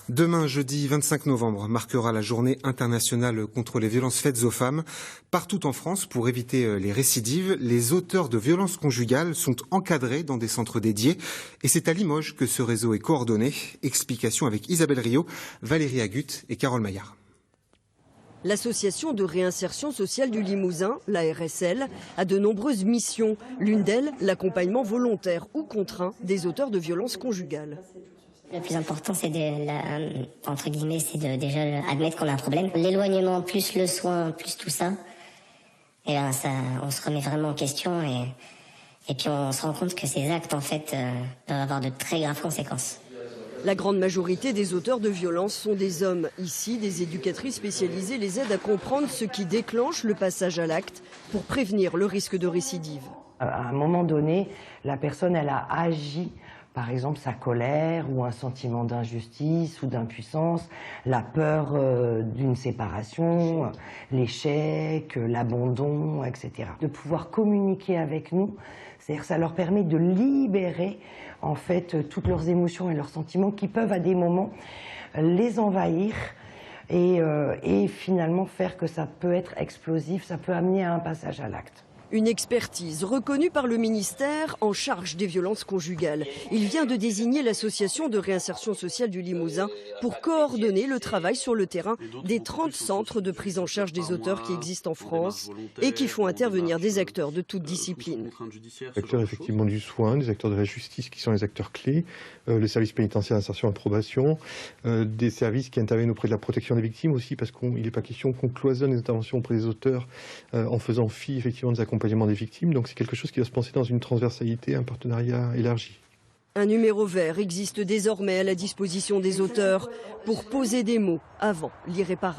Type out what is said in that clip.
Demain, jeudi 25 novembre, marquera la journée internationale contre les violences faites aux femmes. Partout en France, pour éviter les récidives, les auteurs de violences conjugales sont encadrés dans des centres dédiés. Et c'est à Limoges que ce réseau est coordonné. Explication avec Isabelle Rio, Valérie Agut et Carole Maillard. L'association de réinsertion sociale du Limousin, la RSL, a de nombreuses missions. L'une d'elles, l'accompagnement volontaire ou contraint des auteurs de violences conjugales. Le plus important, c'est entre guillemets, c'est de déjà admettre qu'on a un problème. L'éloignement, plus le soin, plus tout ça, et là, on se remet vraiment en question et puis on se rend compte que ces actes, en fait, peuvent avoir de très graves conséquences. La grande majorité des auteurs de violences sont des hommes. Ici, des éducatrices spécialisées les aident à comprendre ce qui déclenche le passage à l'acte pour prévenir le risque de récidive. À un moment donné, la personne, elle a agi. Par exemple, sa colère ou un sentiment d'injustice ou d'impuissance, la peur d'une séparation, l'échec, l'abandon, etc. De pouvoir communiquer avec nous, c'est-à-dire que ça leur permet de libérer en fait toutes leurs émotions et leurs sentiments qui peuvent à des moments les envahir et finalement faire que ça peut être explosif, ça peut amener à un passage à l'acte. Une expertise reconnue par le ministère en charge des violences conjugales. Il vient de désigner l'association de réinsertion sociale du Limousin pour coordonner le travail sur le terrain des 30 centres de prise en charge des auteurs qui existent en France et qui font intervenir des acteurs de toute discipline. Des acteurs effectivement du soin, des acteurs de la justice qui sont les acteurs clés, le service pénitentiaire d'insertion et de probation, des services qui interviennent auprès de la protection des victimes aussi, parce qu'il n'est pas question qu'on cloisonne les interventions auprès des auteurs en faisant fi effectivement des accompagnements des victimes, donc c'est quelque chose qui va se penser dans une transversalité, un partenariat élargi. Un numéro vert existe désormais à la disposition des auteurs pour poser des mots avant l'irréparable.